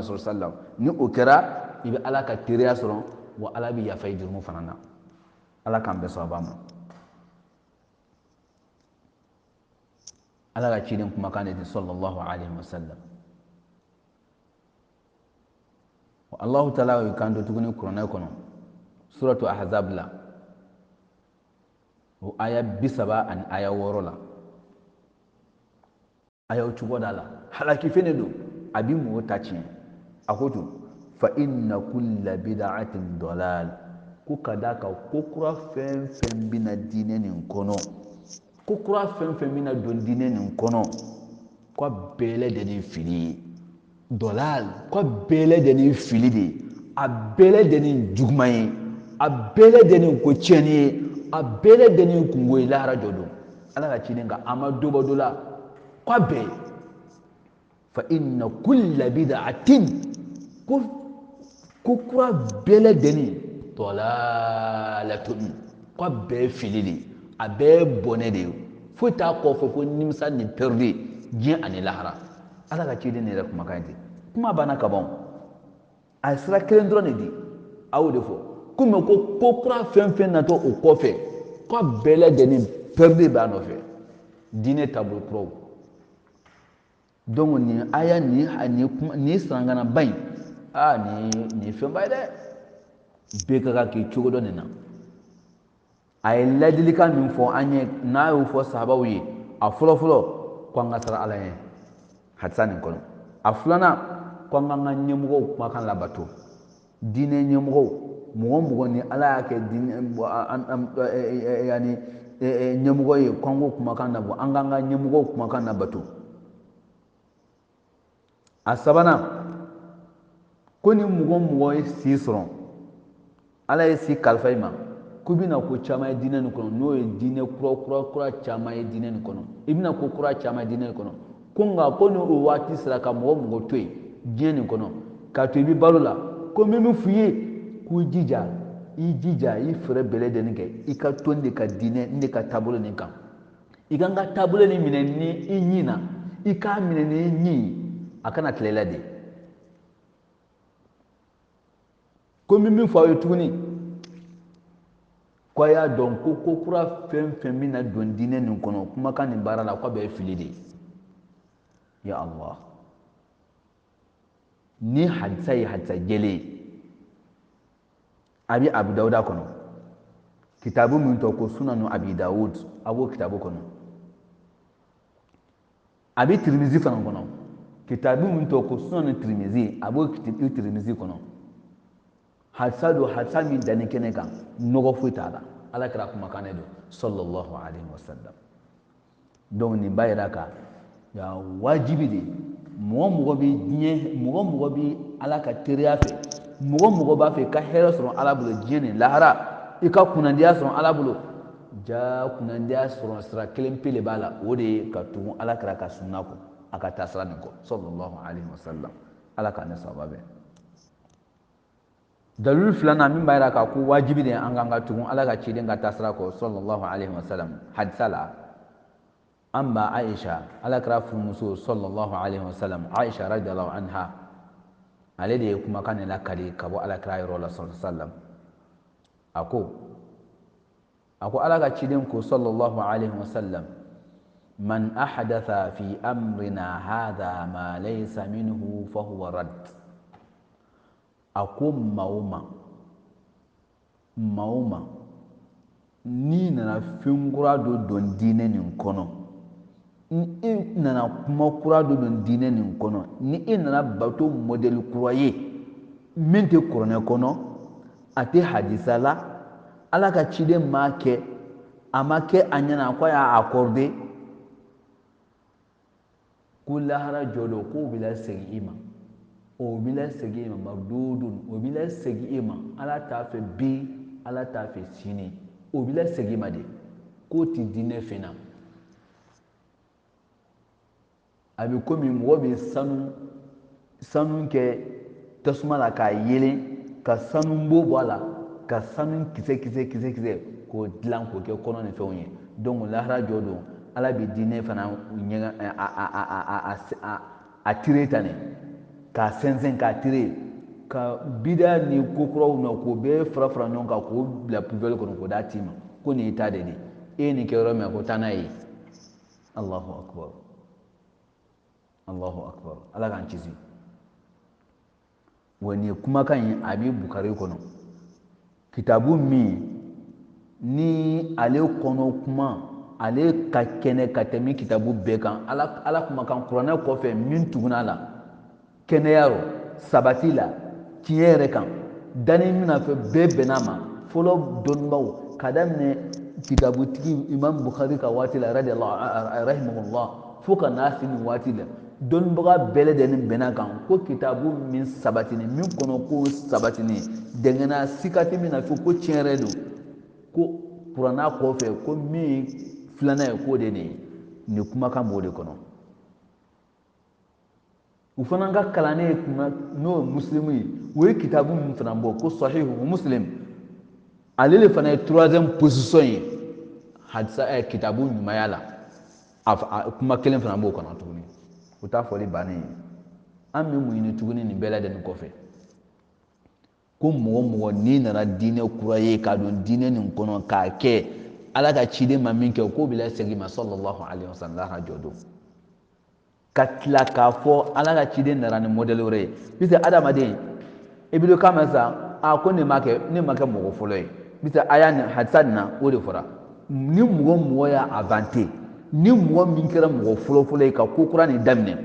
sallam ni o kɛra i bɛ ala ka teriya sɔrɔ wa ala bɛ yafa i jurumu fana na ala k'an bɛɛ sɔn a ma ala ka ciden kumakan de di sallallahu alaihi wasallam wa allahu taala y'o kan do tuguni kuranɛ kɔnɔ suratu ahzab la o aya 30 ani aya 6 la aya o cogo da la halaki fɛn de don a bi mɔgɔ ta tiɲɛ a ko to fa inna kulla bid'atin dalal ko ka da kan ko kura fɛn fɛn bɛna diinɛ nin kɔnɔ ko kura fɛn fɛn bɛna don diinɛ nin kɔnɔ ko a bɛɛ lajɛlen fili ye dalal ko a bɛɛ lajɛlen fili de ye a bɛɛ lajɛlen juguman ye a bɛɛ lajɛlen ko tiɲɛni ye a bɛɛ lajɛlen kungo ye lahara jɔ don ala ka ciden kan a ma dɔ bɔ dɔ la ko a bɛɛ fa inna kulla bid'atin ko kura bɛɛ lajɛlen dalalatun ko a bɛɛ fili de a bɛɛ bɔnɛ de foyi t'a kɔfɛ ko nimisa ni pɛridi diɲɛ ani lahara ala ka ciden ne yɛrɛ kumakan ye kuma banna ka ban a ye sira kelen dɔrɔn de di a y'o de fɔ komi ko kura fɛn fɛn natɔ o kɔfɛ ko a bɛɛ lajɛlen pɛridi b'a nɔfɛ diinɛ taabolo kuraw donc nin aya nin sanganaba in nin fɛnba ye dɛ bɛɛ ka kan k'i cogo dɔ nin na a ye ladilikan min fɔ an ye n'a y'o fɔ sahabaw ye a fɔlɔfɔlɔ ko an ka sara ala ye hadisa nin kɔnɔ a filanan ko an k'an ka ɲɛmɔgɔw kumakan labato diinɛ ɲɛmɔgɔw mɔgɔ mɔgɔ ni ala y'a kɛ ɲɛmɔgɔ ye ko an k'o kumakan labɔ an k'an ka ɲɛmɔgɔw kumakan labato a sabanan ko ni mɔgɔ ye si sɔrɔ ala ye si kalifa i ma ko i bɛna ko caman ye diinɛ nin kɔnɔ n'o ye diinɛ kura caman ye diinɛ nin kɔnɔ i bɛna ko kura caman ye diinɛ nin kɔnɔ ko nka ko ni o waati sera ka mɔgɔ to yen diɲɛ nin kɔnɔ k'a to i bɛ balo la ko n bɛ min f'i ye k'u jija i fɛɛrɛ bɛɛ lajɛlen kɛ i ka to nin de ka diinɛ nin de ka taabolo nin kan i ka n ka taabolo nin minɛ ni i ɲin na i k'a minɛ ni i ɲin a kana tila i la de ko n bɛ min fɔ aw ye tuguni ko a y'a dɔn ko kura fɛn fɛn bɛna don diinɛ nin kɔnɔ kumakan nin baara la ko a bɛɛ ye fili de ye ya Allah ni hadisa ye hadisa jɛlen ye a bɛ Abu Dawuda kɔnɔ kitabu min tɔgɔ ko sunanu Abi Dawud a b'o kitabu kɔnɔ a bɛ Tirmizi fana kɔnɔ kitabu min tɔgɔ ko sunanu Tirmizi a b'o Tirmizi kɔnɔ hadisa don hadisa min danni kɛnɛ kan nɔgɔ foyi t'a la ala kɛra kumakan ne don sallallahu alaihi wasallam donc nin b'a yira kan wajibi de mɔgɔ bɛ ala ka teriya fɛ mɔgɔ b'a fɛ ka hɛrɛ sɔrɔ ala bolo diɲɛ ni lahara i ka kunnadiya sɔrɔ ala bolo kunnadiya sɔrɔ sira kelen pe de b'a la o de ye ka tugu ala kɛra ka sunna kɔ a ka taa sira nin kɔ sallallahu alaihi wasallam ala ka ne sababa bɛn dalil filanan min b'a yira k'a ko wajibi de an kan ka tugu ala ka ciden ka taa sira kɔ sallallahu alaihi wasallam hadisa la an ba Aisha ala kɛra furumuso sallallahu alaihi wasallam Aisha radiyallahu anha ale de ye kumakan nin lakali ka bɔ ala kɛra yɔrɔ la sallallahu alaihi wasallam a ko ala ka ciden ko sallallahu alaihi wasallam man ahdatha fi amrina hadha ma laysa minhu fa huwa rad a ko maa o ma n'i nana fɛn kura dɔ don diinɛ nin kɔnɔ ni i nana kuma kura dɔ don diinɛ nin kɔnɔ ni i nana bato modèle kura ye min tɛ kuranɛ kɔnɔ a tɛ hadisa la ala ka ciden m'a kɛ a ma kɛ a ɲɛna ko a y'a accordé ko lahara jɔ don k'o bɛ lasegin i ma o bɛ lasegin i ma mardudun o bɛ lasegin i ma ala t'a fɛ bi ala t'a fɛ sini o bɛ lasegin i ma de k'o tɛ diinɛ fɛn na a bɛ komi mɔgɔ bɛ sanu kɛ tasuma la k'a yelen ka sanu bɔ a la ka sanu kisɛ k'o dilan k'o kɛ kɔnɔ ni fɛnw ye donc lahara jɔ don ala bɛ diinɛ fana a tire ta ne ka sɛnsɛn ka tire ka bida ni kokuraw na ko bɛɛ fara fara ɲɔgɔn kan k'o bila poubelle kɔnɔ k'o d'a tigi ma ko nin y'i ta de ye e ye nin kɛ yɔrɔ min ko taa n'a ye Allahu akbar Allahu akbar Ala k'an kisi wa nin kumakan in a bɛ Bukari kɔnɔ kitabu min ni ale kɔnɔ kuma ale ka kɛnɛ ka tɛmɛ kitabu bɛɛ kan Ala kumakan kuranɛ kɔfɛ min tuguna la kɛnɛya rɔ sabati la tiɲɛ yɛrɛ kan danni mina fɛ bɛɛ bɛn'a ma fɔlɔ dɔnnibaw ka daminɛ kitabutigi Imam Bukhari ka waati la rahimahullah fo ka n'a se nin waati la dɔnnibaga bɛɛ lajɛlen bɛn'a kan ko kitabu min sabatini min kɔnɔ ko sabatini dɛngɛnna sikati min na fo ko tiɲɛ yɛrɛ don ko kuranɛ kɔfɛ ko min filanan ye k'o de nin kumakan b'o de kɔnɔ u fana ka kalannen n'o ye muslimu ye o ye kitabu min fana bɔ ko sahihu muslim ale de fana ye troisième position ye hadisa kitabu ɲumanya la a kuma kelen fana b'o kɔnɔ tuguni o t'a fɔli bannen ye an bɛ mun ɲini tuguni nin bɛɛ lajɛlen kɔfɛ ko mɔgɔ mɔgɔ n'i nana diinɛ kura ye k'a don diinɛ nin kɔnɔ k'a kɛ Ala ka ciden ma min kɛ k'o bɛ lasegin ma sallallahu alaihi wasallam ka jɔ don ka tila k'a fɔ Ala ka ciden nana ni modèle wɛrɛ ye bisɛ adamaden i bɛ kan mɛn sa ko ne ma kɛ mɔgɔ fɔlɔ ye bisɛ aya ni hadisa nin na o de fɔra ni mɔgɔ y'a avanté ni mɔgɔ min kɛra mɔgɔ fɔlɔ ye ka ko kura nin daminɛ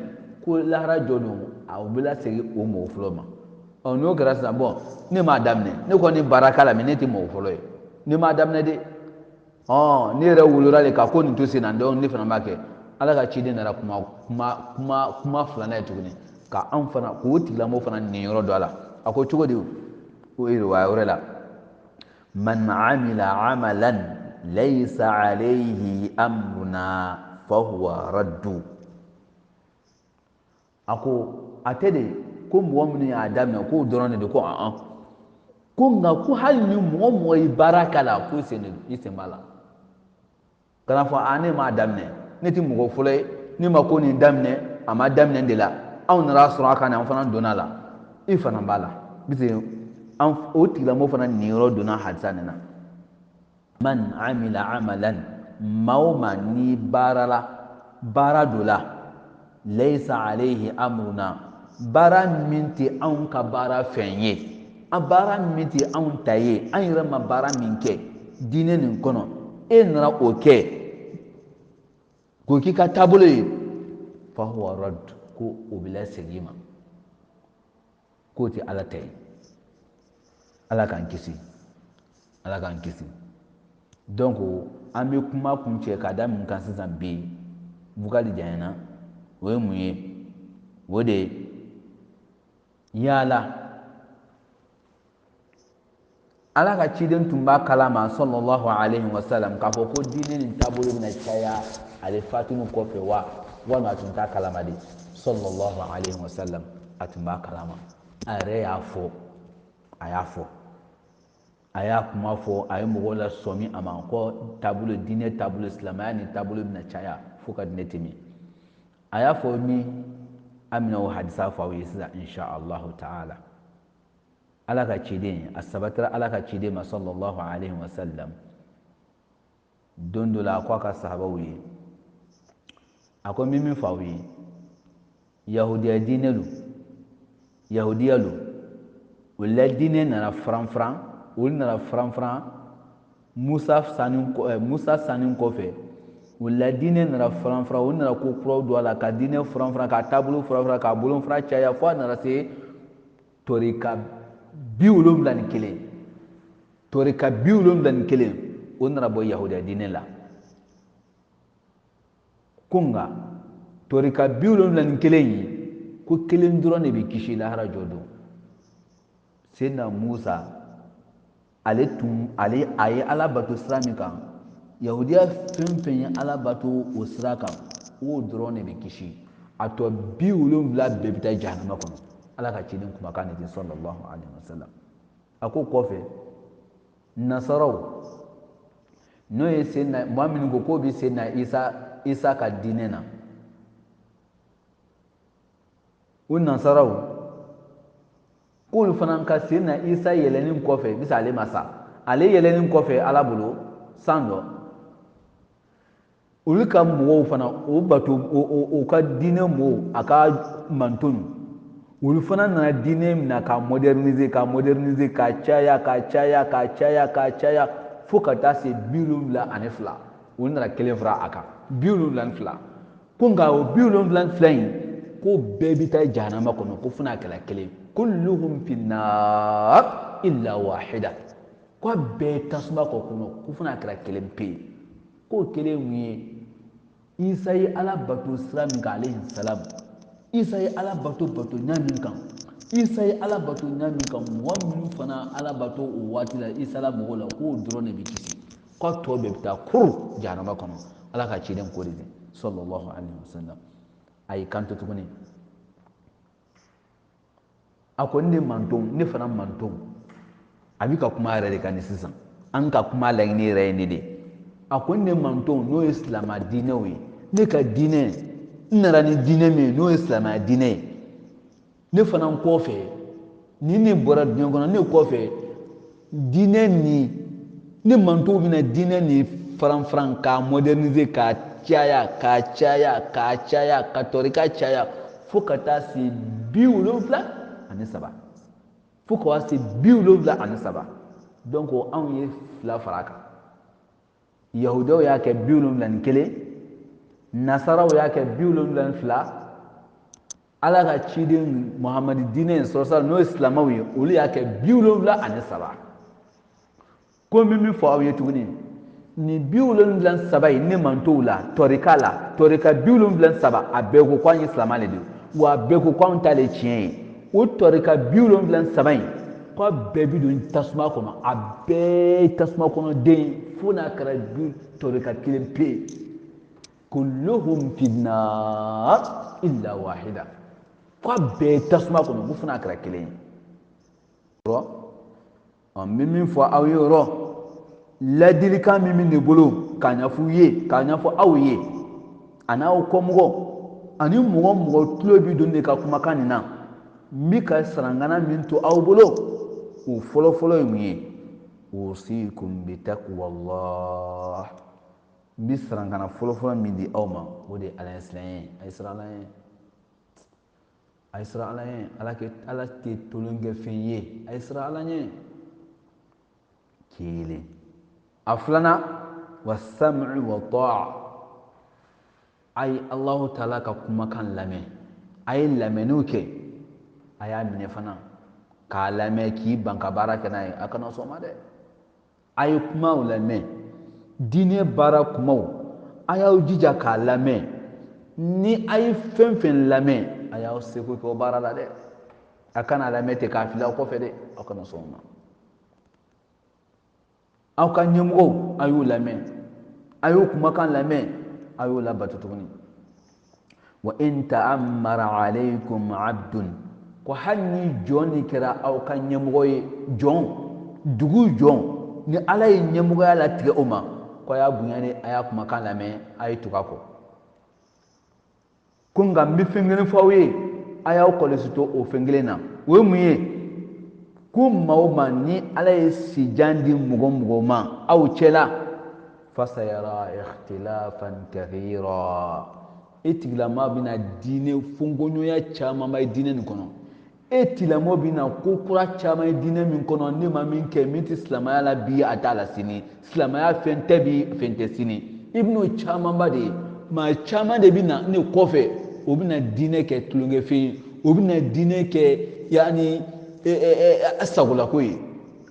ko lahara jɔ don a bɛ lasegin o mɔgɔ fɔlɔ ma n'o kɛra sisan ne m'a daminɛ ne kɔni baara k'a la mais ne tɛ mɔgɔ fɔlɔ ye ne m'a daminɛ de ne yɛrɛ wolola de ka ko nin to sen na donc ne fana b'a kɛ Ala ka ciden nana kuma filanan ye tuguni ka an fana k'o tigilamɔgɔ fana nin yɔrɔ dɔ a la a ko cogo di o ye riwaya wɛrɛ la man amila amalan laysa alayhi amruna fahuwa raddu a ko a tɛ de ko mɔgɔ minnu y'a daminɛ k'o dɔrɔn de don ko ko nka ko hali ni mɔgɔ ye baara k'a la ko i sen b'a la kana fɔ ne m'a daminɛ ne tɛ mɔgɔ fɔlɔ ye ne ma ko nin daminɛ a ma daminɛ de la anw nana sɔrɔ a kan an fana donna a la i fana b'a la bisɛ o tigilamɔgɔ fana nin yɔrɔ donna hadisa nin na man amila amalan maa o maa ni baara dɔ la laysa alayhi amruna baara min tɛ anw ka baara fɛn ye baara min tɛ anw ta ye an yɛrɛ ma baara min kɛ diinɛ nin kɔnɔ e nana o kɛ k'o k'i ka taabolo ye fahuwa radd ko o bɛ lasegin i ma k'o tɛ Ala ta ye Ala k'an kisi donc an bɛ kuma kun cɛ k'a da mun kan sisan bi Bukari janyana o ye mun ye o de yala Ala ka ciden tun b'a kalama sallallahu alaihi wasallam k'a fɔ ko diinɛ nin taabolo bɛna caya ale fatunu kɔfɛ wa walima a tun t'a kalama de sallallahu alaihi wasallam a tun b'a kalama a yɛrɛ y'a fɔ a y'a kuma fɔ a ye mɔgɔw la sɔmi a ma ko diinɛ taabolo silamɛya ni taabolo bɛna caya fo ka diinɛ tɛmɛ a y'a fɔ min an bɛna o hadisa fɔ aw ye sisan insha Allahu ta'ala Ala ka ciden a sabatira Ala ka ciden ma sallallahu alaihi wasallam don dɔ la a ko a ka sahabaw ye a ko min fɔ aw ye yahudiya diinɛ don yahudiya don o la diinɛ nana faran olu nana faran Musa sannen kɔfɛ o la diinɛ nana faran olu nana ko kuraw don a la ka diinɛ faran ka taabolo faran k'a bolonfara caya fo a nana se tɔrika 71 tɔrika 71 o nana bɔ yahudiya diinɛ la ko nka tɔrika 71 in ko kelen dɔrɔn de bɛ kisi lahara jɔ don Seydina Musa a ye Ala bato sira min kan yahudiya fɛn fɛn ye Ala bato o sira kan o dɔrɔn de bɛ kisi a tɔ 70 bɛɛ bɛ taa jahanama kɔnɔ Ala ka ciden kumakan de sallallahu alaihi wasallam a ko kɔfɛ nasaraw n'o ye maa minnu ko k'o bɛ Seydina Isa ka diinɛ na o nasaraw k'olu fana ka sen na Isa yɛlɛnin kɔfɛ bisa ale ma sa ale yɛlɛnin kɔfɛ Ala bolo san dɔ olu ka mɔgɔw fana o bato o ka diinɛ mɔgɔw a ka mantonu olu fana nana diinɛ minɛ ka moderniser ka caya fo ka taa se 72 olu nana kelen fara a kan 72 ko nka o 72 in ko bɛɛ bɛ taa jahanama kɔnɔ ko fana kɛla kelen kulluhum finnar illa wahida ko a bɛɛ tasuma kɔ kɔnɔ ko fana kɛra kelen pe ko kelen mun ye Isa ye Ala bato sira min kan alayhi salam Isa ye Ala bato ɲa min kan Isa ye Ala bato ɲa min kan mɔgɔ minnu fana Ala bato o waati la Isa la mɔgɔw la k'o dɔrɔn de bɛ kisi k'a tɔ bɛɛ bɛ taa kuru jahanama kɔnɔ Ala ka ciden ko de dɛ sallallahu alaihi wasallam a y'i kanto tuguni a ko ne mantonw ne fana mantonw a bɛ ka kuma yɛrɛ de kan ni sisan an ka kuma laɲini yɛrɛ ye ne de a ko ne mantonw n'o ye silamɛ diinɛw ye ne ka diinɛ n nana ni diinɛ min ye n'o ye silamɛ diinɛ ye ne fana kɔfɛ ni ne bɔra diɲɛ kɔnɔ ne kɔfɛ diinɛ nin ne mantonw bɛna diinɛ nin faran k'a moderniser k'a caya ka tɔrika caya fo ka taa se 73 fo ka taa se 73 donc anw ye 2 fara a kan yahudaw y'a kɛ 71 nasaraw y'a kɛ 72 Ala ka ciden Muhamadi diinɛ in sɔrɔsala n'o ye silamɛw ye olu y'a kɛ 73 ko min fɔ aw ye tuguni ni 73 in ne man t'o la tɔrika 73 a bɛɛ ko k'an ye silamɛ de don wa a bɛɛ ko k'anw ta de tiɲɛ ye o tɔrika 73 in k'a bɛɛ bi don tasuma kɔnɔ a bɛɛ tasuma kɔnɔ den fo n'a kɛra tɔrika kelen pe kulluhum finnar illa wahida k'a bɛɛ tasuma kɔnɔ ko fo n'a kɛra kelen ye n bɛ min fɔ aw ye yɔrɔ ladilikan min bɛ ne bolo k'a ɲɛfɔ ye k'a ɲɛfɔ aw ye a n'aw kɔmɔgɔ ani mɔgɔ tulo bɛ don ne ka kumakan nin na n bɛ ka sarangana min to aw bolo o fɔlɔfɔlɔ ye mun ye usikum bitaqwallah n bɛ sarangana fɔlɔfɔlɔ min di aw ma o de ye Ala ye silamɛ ye a ye siran Ala ɲɛ Ala tɛ tulonkɛ fɛn ye a ye siran Ala ɲɛ kelen a filanan wa sam'i wa ta'a a ye Alahu Taala ka kumakan lamɛn a ye lamɛnniw kɛ a y'a minɛ fana k'a lamɛn k'i ban ka baara kɛ n'a ye a kana sɔn o ma dɛ a ye kumaw lamɛn diinɛ baara kumaw a y'aw jija k'a lamɛn ni a ye fɛn fɛn lamɛn a y'aw seko kɛ o baara la dɛ a kana lamɛn ten k'a fili aw kɔfɛ dɛ aw kana sɔn o ma aw ka ɲɛmɔgɔw a y'o lamɛn a y'o kumakan lamɛn a y'o labato tuguni wa in ta'ammara alaykum abdun ko hali ni jɔn ni kɛra aw ka ɲɛmɔgɔ ye jɔn dugu jɔn ni Ala ye ɲɛmɔgɔya latigɛ o ma ko a y'a bonya ni a y'a kumakan lamɛn a ye tugu a kɔ ko nka n bɛ fɛn kelen fɔ aw ye a y'aw kɔlɔsi to o fɛn kelen na o ye mun ye ko maa o maa ni Ala ye sijan di mɔgɔ ma aw cɛla fasayara ikhtilafan kathira e tigilamɔgɔ bɛna diinɛ fɔnkɔɲɔgɔnya caman ba ye diinɛ nin kɔnɔ e tigilamɔgɔ bɛna ko kura caman ye diinɛ min kɔnɔ ne ma min kɛ min tɛ silamɛya la bi a t'a la sini silamɛya fɛn tɛ bi fɛn tɛ sini i bɛna o camanba de ye maa caman de bɛna ne kɔfɛ o bɛna diinɛ kɛ tulonkɛfɛn ye o bɛna diinɛ kɛ yanni sagolako ye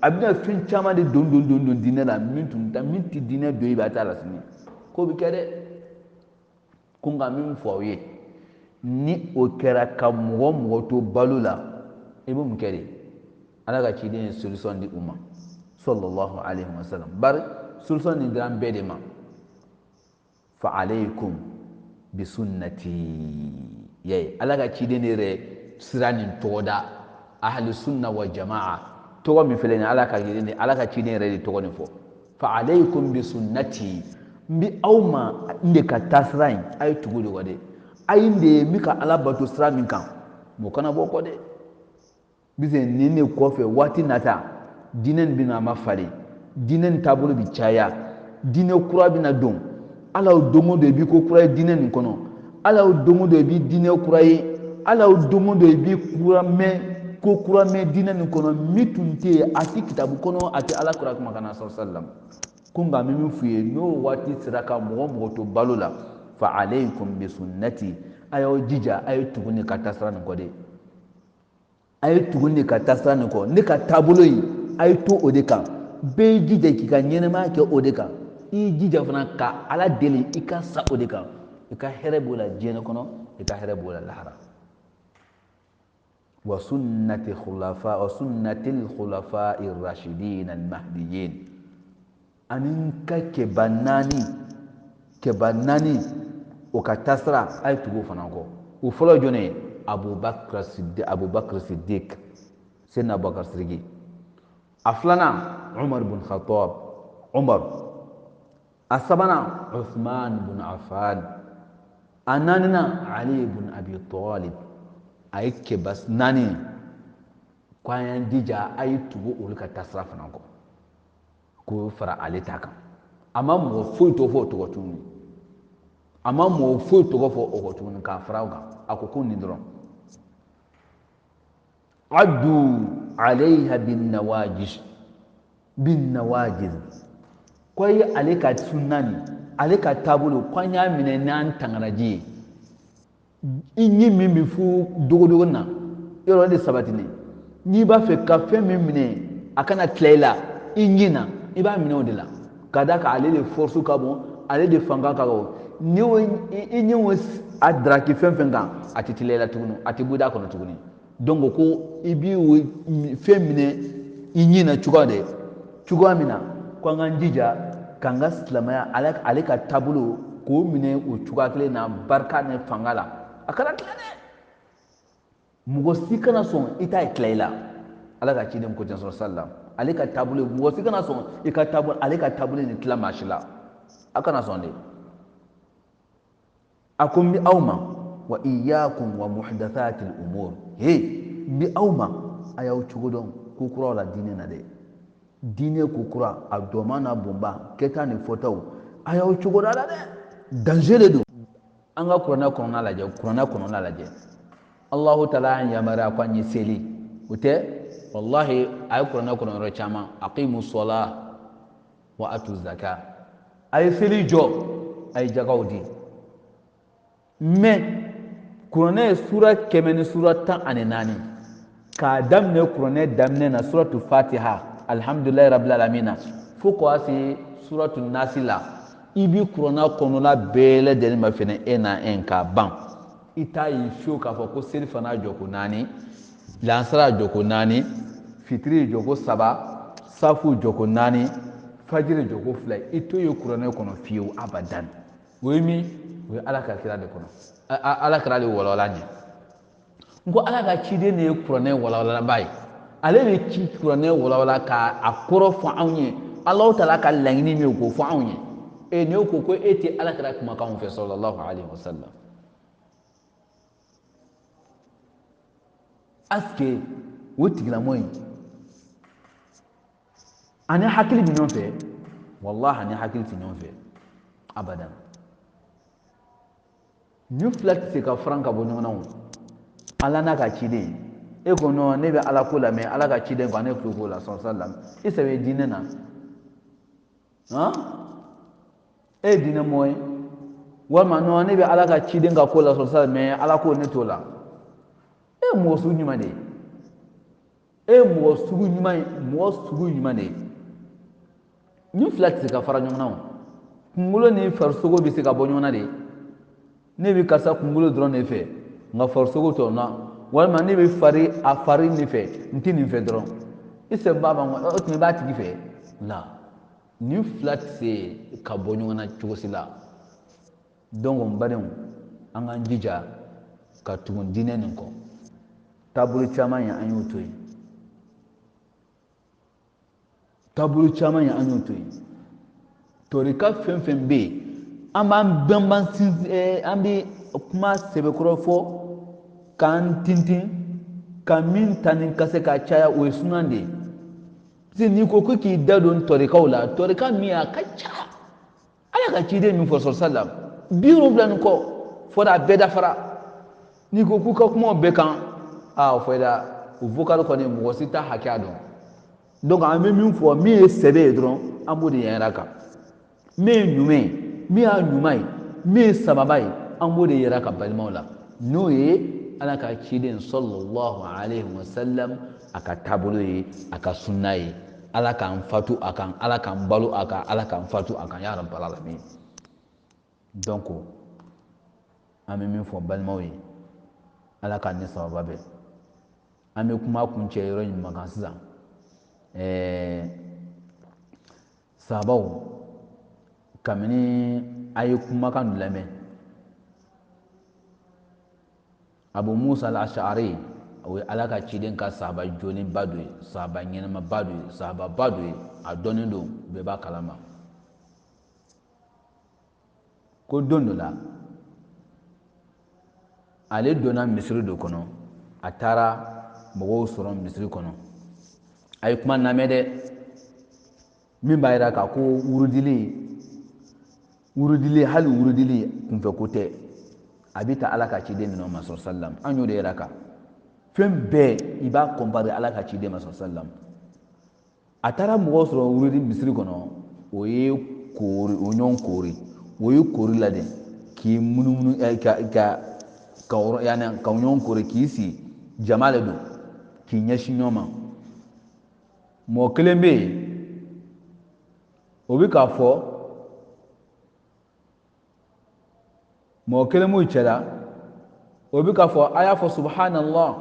a bɛna fɛn caman de don diinɛ la min tɛ diinɛ don i bɛ a t'a la sini k'o bɛ kɛ dɛ ko nka min fɔ aw ye ni o kɛra ka mɔgɔ to balo la i bɛ mun kɛ de Ala ka ciden ye solution di u ma sallallahu alaihi wasallam bari solution nin dira an bɛɛ de ma fa alaykum bi sunnati ye Ala ka ciden yɛrɛ sira nin tɔgɔ da ahli sunna wa jamaa tɔgɔ min filɛ nin Ala ka ciden yɛrɛ de tɔgɔ nin fɔ fa alaykum bi sunnati n bɛ aw ma n de ka taa sira in a ye tugu de kɔ dɛ a ye n de ye n bɛ ka Ala bato sira min kan mɔgɔ kana bɔ o kɔ dɛ bize nene kofe wati nata dinen bina mafale dinen tabulu bi caya dine kura bina don ala o dongo de bi ko kura dinen kono ala o dongo de bi dine kura yi ala o dongo de bi kura me ko kura me dinen kono mitunte ati kitabu kono ati ala kura kuma kana sallam kunga mimi fuye no wati siraka mo to balula fa alaykum bi sunnati ayo jija ayo tuguni katasra ko de ayo tuguni katasra ko ne ka tabulo yi ayo to odeka be jija ki ka nyenema ke odeka i jija fana ka ala deli i ka sa odeka i ka herebo la jene kono i ka herebo la lahara wa sunnati al khulafa ar-rashidin al-mahdiyyin anin ka kebanani o ka tasra ay tugo fana ko o folo jone abubakar siddiq senna abubakar siddiq aflana umar bin khattab umar asabana uthman bin affan ananina ali bin abi talib ay kebas nani kwayan dija ay tugo o ka tasra fana ko fara alita kan amma mo foyi to fo to tunu amma mo foyi to fo o tunu ka fara ga akoko ni dron addu alaiha bin nawajiz koy alika sunnani alika tabulu kwanya mine nan tangaraji inyi mimi fu dogodogo na yoro de sabatini ni ba fe ka fe mimine akana tlela inyina iba minɛ de la ka da ka ale de force ka bon ale de fanga ka bon ni o ni o a draki fɛn fɛn kan a tɛ tilela tuguni a tɛ buda kɔnɔ tuguni donc ko i bi fɛn minɛ i ɲin na cogoya min na ko an k'an jija k'an ka silamɛya ale ka taabolo k'o minɛ o cogoya kelen na barika ni fanga la a kana tila dɛ mɔgɔ si kana sɔn i ta ye tila i la ala ka ciden ko ten sɔrɔ sallam ale ka taabolo mɔgɔ si kana sɔn i ka taabolo ale ka taabolo ni tila maa si la a kana sɔn de a ko n bi aw ma wa iyyakum wa muhdathati al-umur n bi aw ma a y'aw cogo dɔn ko kuraw la diinɛ na dɛ diinɛ ko kura a dɔnma n'a bɔnba kɛta ni fɔtaw a y'aw cogo da la dɛ danger de don an ka kuranɛ kɔnɔna lajɛ Allahu taala an yamaruya ko an ye seli o tɛ wallahi a ye kuranɛ kɔnɔ yɔrɔ caman aqimu sola wa atu zaka a ye seli jɔ a ye jagaw di mais kuranɛ ye sura 100 ni sura 14 k'a daminɛ kuranɛ daminɛ na suratu fatiha alhamdulillahi rabbil alamin fo ka se suratu nasi la i bi kuranɛ kɔnɔla bɛɛ lajɛlen ma fɛnɛ e na en k'a ban i t'a ye fiyewu k'a fɔ ko seli fana jɔ ko 4 lansara jɔ ko 4 fitiri jɔ ko 3 safu jɔ ko 4 fajiri jɔ ko 2 i to ye kuranɛ kɔnɔ fiyewu abadan o ye min o ye ala ka kira de kɔnɔ ala kira de walawala ɲɛ n ko ala ka ciden de ye kuranɛ walawalaba ye ale de ci kuranɛ walawala k'a kɔrɔ fɔ anw ye Alahu taala ka laɲini min k'o fɔ anw ye n'e ko ko e tɛ ala kira kumakanw fɛ sallallahu alaihi wasallam aske o tigilamɔ in ani hakili bɛ ɲɔgɔn fɛ wallahi ani hakili tɛ ɲɔgɔn fɛ abadan ni fila tɛ se ka faran ka bɔ ɲɔgɔn na o ala n'a ka ciden e ko non ne bɛ ala ko la mais ala ka ciden ko ne tulo k'o la sallam e sɛbɛ diinɛ na han e ye diinɛ mɔgɔ ye walima non ne bɛ ala ka ciden ka ko la sallam mais ala ko ne t'o la e mɔgɔ sugu ɲuman de ye e mɔgɔ sugu ɲuman de ye ni fila tɛ se ka fara ɲɔgɔn na o kunkolo ni farisogo bɛ se ka bɔ ɲɔgɔn na de ne bɛ karisa kunkolo dɔrɔn de fɛ nka farisogo tɔ na walima ne bɛ fari ne fɛ n tɛ nin fɛ dɔrɔn i sɛ b'a ma o tuma i b'a tigi fɛ la ni fila tɛ se ka bɔ ɲɔgɔn na cogo si la donc n badenw an k'an jija ka tugu diinɛ nin kɔ taabolo caman ye an y'o to yen taabolo caman ye an y'o to yen torika fɛn o fɛn bɛ yen an b'an bɛnban sinsin an bɛ kuma sɛbɛkɔrɔ fɔ k'an tintin kamin tanin kase ka caya o sunan de sai ni ko kuki dadon torikaw la torika miya ka ca ala ka ciden min fo sallam biro blan ko foda beda fara ni ko kuka kuma be kan a foda o vocal ko ni mo sita hakya don donc an be min fo mi e sebe dron amodi yaraka mi nyume mi a nyumai mi sababai amodi yaraka balmaula no ye ala ka ciden sallallahu alaihi wasallam aka tabulu ye aka sunna ye ala kan fatu akan ala kan balu akan ala kan fatu akan ya rabbal alamin donc ami min fo balmaw ye ala kan ni sababa be ami kuma kun ce yoro ni makan sisan sabaw kamini ayi kuma kan lame Abu Musa al-Ash'ari o ala ka ciden ka sahaba joni badwe sahaba nyenama badwe sahaba badwe a donin do be ba kalama ko dondo la ale donna misiri do kono a taara mɔgɔw sɔrɔ misiri kɔnɔ a ye kuma lamɛn dɛ min b'a yira k'a ko wurudili hali wurudili kunfɛ ko tɛ a bɛ ta ala ka ciden minɛ ma sallam an y'o de yira kan fɛn bɛɛ i b'a kɔnpare ala ka ciden ma sallam a taara mɔgɔw sɔrɔ wurudi misiri kɔnɔ o ye koori o ɲɔgɔn koori o ye koori la de k'i munumunu ka ɲɔgɔn koori k'i sigi jama le don k'i ɲɛsin ɲɔgɔn ma mɔgɔ kelen bɛ yen o bɛ k'a fɔ mɔgɔ kelen m'u cɛla o bɛ k'a fɔ a y'a fɔ subhanallah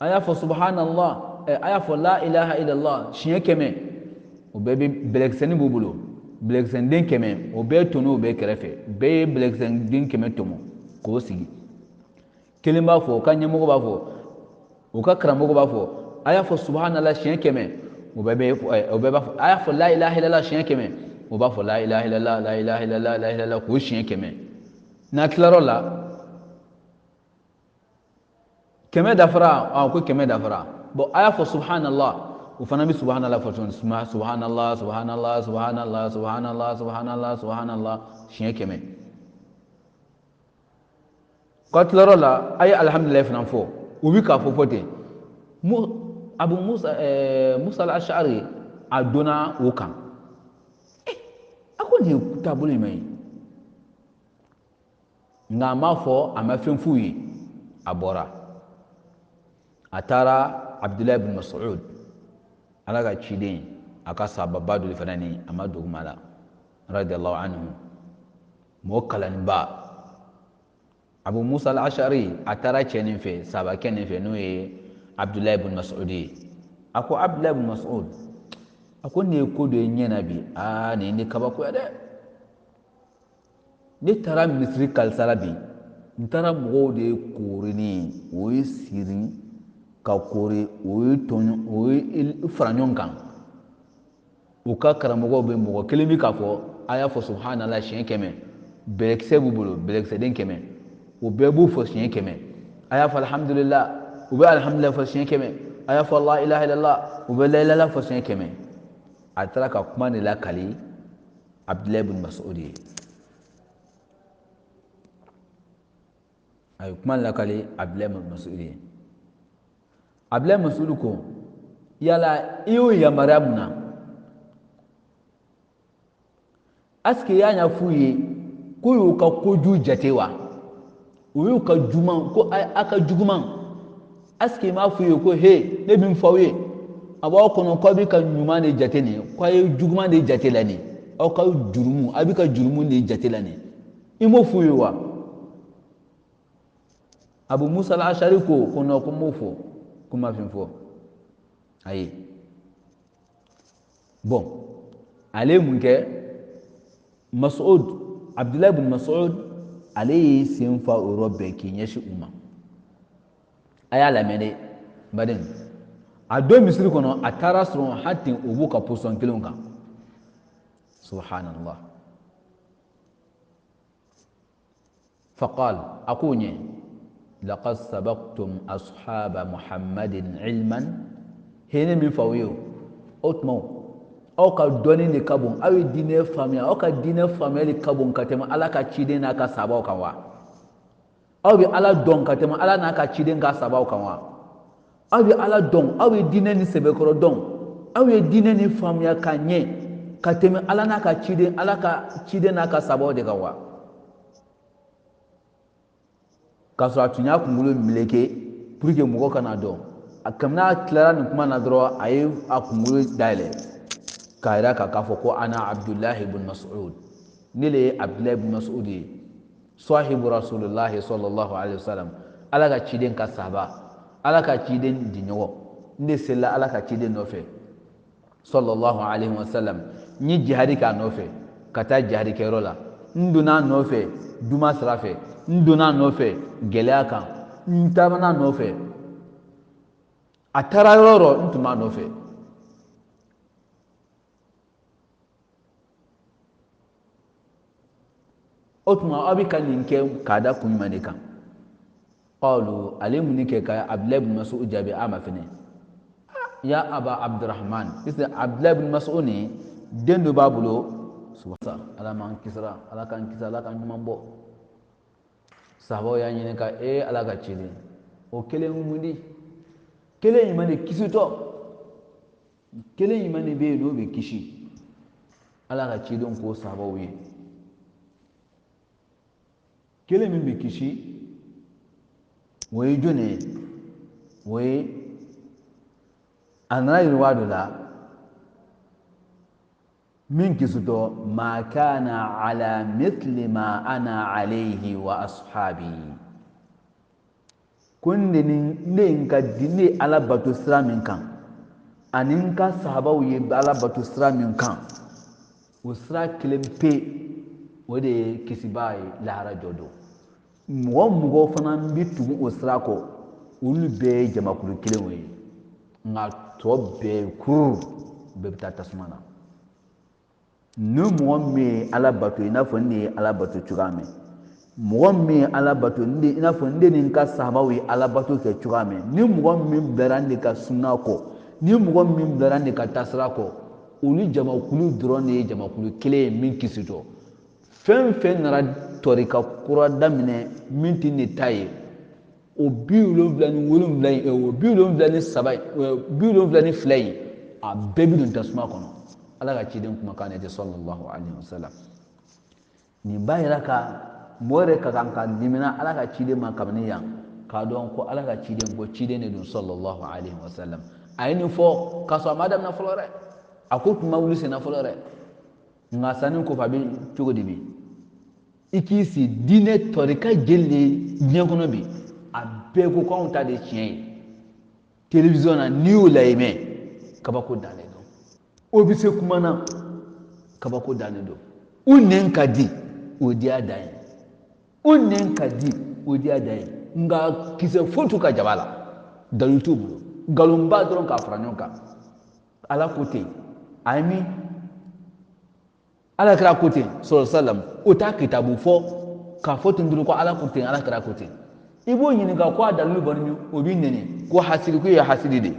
a y'a fɔ subhanallah a y'a fɔ la ilaha illallah siɲɛ 100 o bɛɛ bɛ bɛlɛkisɛnin b'u bolo bɛlɛkisɛnden 100 o bɛɛ tonu o bɛɛ kɛrɛfɛ bɛɛ ye bɛlɛkisɛnden 100 tɔmɔ k'o sigi kelen b'a fɔ o ka ɲɛmɔgɔ b'a fɔ o ka karamɔgɔ b'a fɔ a y'a fɔ subhanallah siɲɛ 100 o bɛɛ b'a fɔ a y'a fɔ la ilaha illallah siɲɛ 100 o b'a fɔ la ilaha illallah la ilaha illallah la ilaha illallah k'o siɲɛ 100 n'a tilar'o la 100 dafara ko 100 dafara bon a y'a fɔ subhanallah o fana bɛ subhanallah fɔ tuguni subhanallah subhanallah subhanallah subhanallah subhanallah subhanallah siɲɛ 100 k'a tilar'o la a ye alhamdulilayi fana fɔ o bɛ k'a fɔ ten Abu Musa al-Ash'ari a donna o kan a ko nin ye taabolo jumɛn ye nka a m'a fɔ a ma fɛn f'u ye a bɔra a taara Abdulayi bin Mas'ud ala ka ciden a ka sahababa dɔ fana ni a ma duguma la radiyallahu anhu mɔgɔ kalanniba Abu Musa al-Ash'ari a taara cɛ nin fɛ sahabakɛ nin fɛ n'o ye Abdulayi bin Mas'ud ye a ko Abdulayi bin Mas'ud a ko nin ye ko dɔ ye ɲɛ na bi nin ye ne kabakoya dɛ ne taara misiri kalisara bi n taara mɔgɔw de ye koori ni o ye siri ka koori o ye tɔɲɔ o ye fara ɲɔgɔn kan u ka karamɔgɔw bɛ mɔgɔ kelen bi k'a fɔ a y'a fɔ subhanallah siɲɛ 100 bɛlɛkisɛ b'u bolo bɛlɛkisɛden 100 o bɛɛ b'u fɔ siɲɛ 100 a y'a fɔ alhamdulillah u bɛ alhamdulillah fɔ siɲɛ 100 a y'a fɔ la ilaha illallah u bɛ la ilaha fɔ siɲɛ 100 a taara ka kuma de lakali Abdulayi bin Mas'ud ye a ye kuma lakali Abdulayi bin Mas'ud ye Abdulayi bin Mas'ud ko yala i y'o yamaruya mun na est-ce que i y'a ɲɛf'u ye ko y'u ka kojugu jate wa o y'u ka juguman ko a ka juguman est-ce que i m'a f'u ye ko he ne bɛ n f'aw ye a b'aw kɔnɔ k'aw bɛ ka ɲuman de jate nin k'aw ye juguman de jate la nin aw ka jurumu a bɛ ka jurumu de jate la nin i m'o f'u ye wa Abu Musa al-Ash'ari ko non ko m'o fɔ ko ma fɛn fɔ ayi bon ale ye mun kɛ Mas'ud Abdulayi bin Mas'ud ale ye sen fa o yɔrɔ bɛɛ k'i ɲɛsin u ma a y'a lamɛn dɛ baden a don misiri kɔnɔ a taara sɔrɔ hati o b'u ka position kelen kan subhanallah فقال أكوني لقد سبقتم أصحاب محمد علما هنا من فويو أتمو أو كدوني نكابون أو دين فامي أو كدين فامي لكابون كتما على كتشيدين أكا سباو كوا أو بي على دون كتما على ناكا تشيدين كا سباو كوا أو بي على دون أو دين نسبكرو دون أو دين نفامي كاني كتما على ناكا تشيدين أكا سباو دي كوا kasɔ atunya kunkolo mileke pour que mɔgɔ kana dɔn a kamina tilara nin kuma na dɔrɔn a ye a kunkolo dayɛlɛ k'a yira k'a fɔ ko ana abdullahi ibn mas'ud ne le ye abdullahi ibn mas'ud ye sahibu rasulillahi sallallahu alaihi wasallam ala ka ciden ka sahaba ala ka ciden diɲɔgɔn ne selila ala ka ciden nɔfɛ sallallahu alaihi wasallam n ye jihadi k'a nɔfɛ ka taa jihadi kɛyɔrɔ la n donna a nɔfɛ duma sira fɛ n donna a nɔfɛ gɛlɛya kan n taamana a nɔfɛ a taara yɔrɔ o yɔrɔ n tun b'a nɔfɛ o tuma aw bɛ ka nin kɛ k'a da kun jumɛn de kan qalu ale mun kɛ ka abdulayi ibn mas'ud jaabi a ma fɛnɛ ya aba abdurrahman sisan abdulayi ibn mas'ud ni den dɔ b'a bolo subasa ala m'an kisira ala k'an kisi ala k'an ɲuman bɔ sahabaw y'a ɲini ka ala ka ciden o kelen mun di kelen ɲuman de kisitɔ kelen ɲuman de bɛ yen n'o bɛ kisi ala ka ciden ko sahabaw ye kelen min bɛ kisi o ye jɔn ye o ye a nana yiriwa dɔ la min kisitɔ ma kana ala mithli ma ana alayhi wa ashabi ko ne ka di ne ala bato sira min kan ani n ka sahabaw ye ala bato sira min kan o sira kelen pe o de ye kisiba ye lahara jɔ don mɔgɔ mɔgɔ fana bɛ tugu o sira kɔ olu bɛɛ ye jamakulu kelenw ye nka tɔ bɛɛ kuru bɛɛ bɛ taa tasuma na ni mɔgɔ min ye ala bato i n'a fɔ ne ye ala bato cogoya min mɔgɔ min ye ala bato i n'a fɔ ne ni n ka sahabaw ye ala bato kɛ cogoya min ni mɔgɔ min bilara ne ka sunna kɔ ni mɔgɔ min bilara ne ka taasira kɔ olu jamakulu dɔrɔn de ye jamakulu kelen ye min kisitɔ fɛn fɛn nana tɔrika kura daminɛ min tɛ ne ta ye o 77 in o 73 72 in a bɛɛ bɛ don tasuma kɔnɔ ala ka ciden kumakan ne tɛ sallallahu alaihi wasallam nin b'a yira ka mɔgɔ yɛrɛ ka kan ka limina ala ka ciden ma kabini yan k'a dɔn ko ala ka ciden ko ciden de don sallallahu alaihi wasallam a ye nin fɔ k'a sɔrɔ a ma daminɛ fɔlɔ dɛ a ko tun ma wuli senna fɔlɔ dɛ nka sanni kɔfɛ a bɛ cogo di bi i k'i si diinɛ tɔrika jeli de diɲɛ kɔnɔ bi a bɛɛ ko k'anw ta de ye tiɲɛ ye télévision na n'i y'o layɛ mɛn kabako dan de don o bɛ se kuma na kabako dan de don u nɛn ka di o di a dan ye u nɛn ka di o di a dan ye nka kisɛ foyi t'u ka jaba la dalu t'u bolo nkalonba dɔrɔn k'a fara ɲɔgɔn kan ala ko ten a ye min ala kɛra ko ten sɔrɔ salam o t'a kitabu fɔ k'a fɔ ten dɔrɔn ko ala ko ten ala kɛra ko ten i b'o ɲininka ko a dalilu bɔ min o b'i nɛni ko hasidi ko e ye hasidi de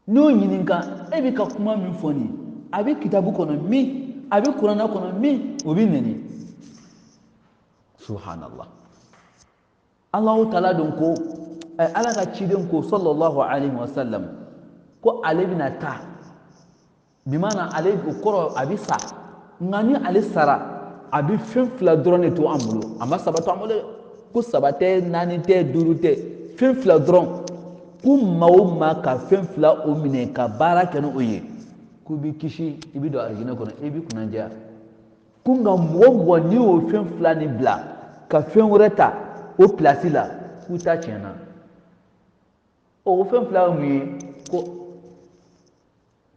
n'o ɲininka e bɛ ka kuma min fɔ nin a bɛ kitabu kɔnɔ min a bɛ kuranna kɔnɔ min o b'i nɛni subhanallah Allahu taala don ko ala ka ciden ko sallallahu alaihi wasallam ko ale bɛna taa bi maana ale o kɔrɔ a bɛ sa nka ni ale sara a bɛ fɛn fila dɔrɔn de to an bolo a ma saba to an bolo ko saba tɛ naani tɛ duuru tɛ fɛn fila dɔrɔn ko maa o maa ka fɛn fila o minɛ ka baara kɛ n'o ye k'u b'i kisi i bɛ don alijinɛ kɔnɔ i bɛ kunnadiya ko nka mɔgɔ o mɔgɔ n'i y'o fɛn fila ni bila ka fɛn wɛrɛ ta o pilasi la k'u ta tiɲɛna o fɛn fila ye mun ye ko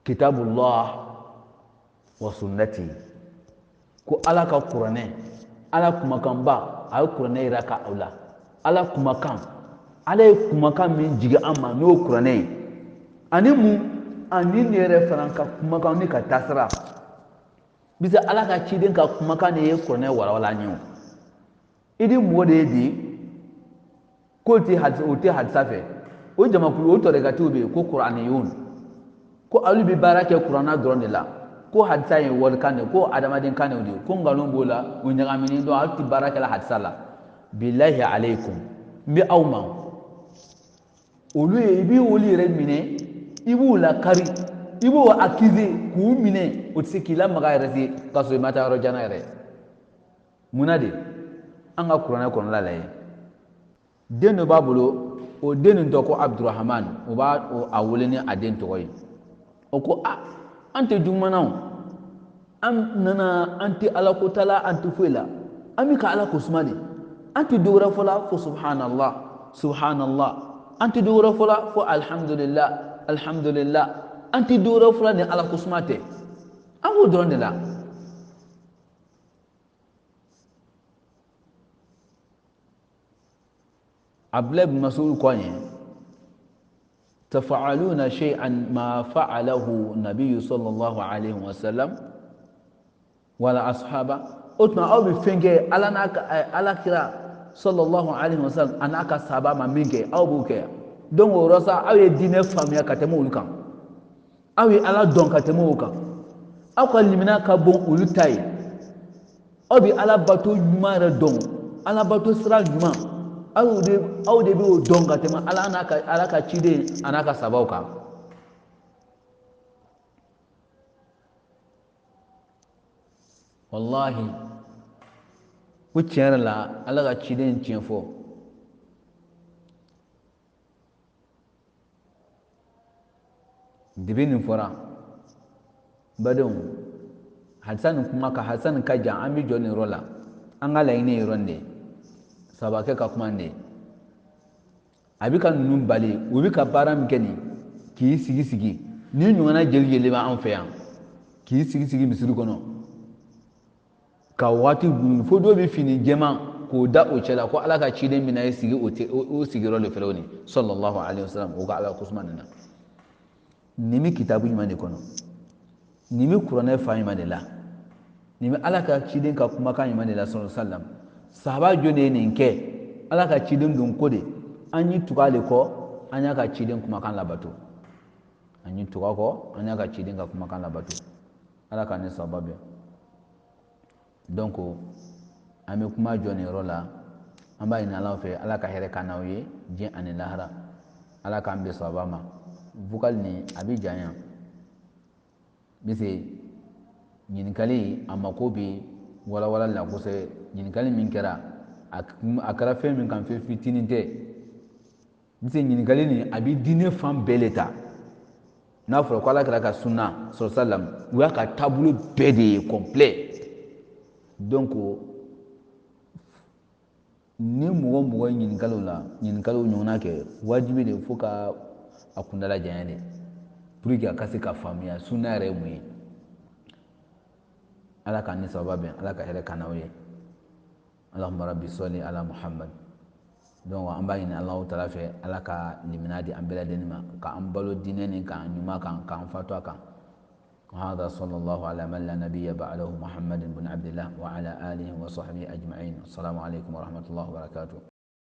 kitabullah wa sunnati ko ala ka kuranɛ ala kumakanba a ye kuranɛ yira ka aw la ala kumakan ala ye kumakan min jigin an ma n'o kuranɛ ye ani mun ani ne yɛrɛ fana ka kumakan ne ka taasira bisa ala ka ciden ka kumakan ne ye kuranɛ walawala an ye o i di mɔgɔ de ye bi k'o tɛ hadisa fɛ o jamakulu o tɔrɔkatiw bɛ yen ko kuraniyun ko olu bɛ baara kɛ kuranna dɔrɔn de la ko hadisa ye walikan de ko adamaden kan de ko nkalon b'o la o ɲagaminen don aw tɛ baara kɛla hadisa la bilahi aleikum n bɛ aw ma olu ye i b'i olu yɛrɛ minɛ i b'u lakari i b'o akize k'u minɛ o tɛ se k'i lamaga yɛrɛ ten k'a sɔrɔ i ma taa yɔrɔ jan yɛrɛ munna de an ka kuranɛ kɔnɔla la yen den dɔ b'a bolo o den nin tɔgɔ ko abdurahaman o b'a a wele ni a den tɔgɔ ye o ko a an tɛ jugumanaw an nana an tɛ ala ko tala an tɛ foyi la an bɛ ka ala ko suma de an tɛ dɔ wɛrɛ fɔ la fo subhanallah subhanallah an tɛ dɔ wɛrɛ fɔ la fo alhamdulillah alhamdulillah an tɛ dɔ wɛrɛ fɔ la ni ala ko suma tɛ an b'o dɔrɔn de la Abdullah bin Mas'ud ko nye tafa'aluna shay'an ma fa'alahu nabiy sallallahu alaihi wasallam wala ashaba otma aw bi fenge ala kira sallallahu alaihi wasallam anaka sahaba ma minge aw bu ke donc o rosa aw ye dine famiya ka temo ulu kan aw ye ala don ka temo kan aw ka limina ka bon ulu tay aw bi ala bato juma re don ala bato sira juma aw de bi o don ka temo ala ka cide anaka sabaw kan wallahi ko tiɲɛ la ala ka ciden tiɲɛ fɔ dibi nin fɔra badenw halisa nin kuma ka halisa nin ka jan an bɛ jɔ nin yɔrɔ la an ka laɲini ye yɔrɔ nin de sabakɛ ka kuma nin de a bɛ ka ninnu bali u bɛ ka baara min kɛ nin k'i sigi sigi ni ɲɔgɔnna jeli jeli b'an fɛ yan k'i sigi sigi misiri kɔnɔ ka waati gun fo dɔ bɛ fini jɛman k'o da o cɛ la ko ala ka ciden mina ye sigi o sigiyɔrɔ de fɛrɛ o ni sallallahu alaihi wasallam o ka ala kusuma nin na nin bɛ kitabu ɲuman de kɔnɔ nin bɛ kuranɛ fa ɲuman de la nin bɛ ala ka ciden ka kumakan ɲuman de la sallallahu alaihi wasallam sahaba jɔn de ye nin kɛ ala ka ciden don ko de an yi tugu ale kɔ an y'a ka ciden kumakan labato an yi tugu a kɔ an y'a ka ciden ka kumakan labato ala ka ne sababa bɛn donc an bɛ kuma jɔ nin yɔrɔ la an b'a ɲini ala fɛ ala ka hɛrɛ ka n'aw ye diɲɛ ani lahara ala k'an bɛn sababa ma vocal nin a bɛ janya bise ɲininkali a mako bɛ walawalali la kosɛbɛ ɲininkali min kɛra a kɛra fɛn min kan fɛn fitinin tɛ bise ɲininkali nin a bɛ diinɛ fan bɛɛ de ta n'a fɔra ko ala kɛra ka sunna sɔrɔsalam u y'a ka taabolo bɛɛ de ye complet donc ni mɔgɔ mɔgɔ ye ɲininkaliw ɲɔgɔnna kɛ wajibi de fo ka a kundala janya de pour que a ka se ka faamuya sunna yɛrɛ ye mun ye ala ka ni sababa bɛn ala ka hɛrɛ ka n'aw ye allahumma rabbi salli ala muhammad donc an b'a ɲini alahu taala fɛ ala ka limina di an bɛɛ lajɛlen ma k'an balo diinɛ nin kan ɲuman kan k'an fatu a kan هذا صلى الله على من لا نبي بعده محمد بن عبد الله وعلى آله وصحبه أجمعين السلام عليكم ورحمة الله وبركاته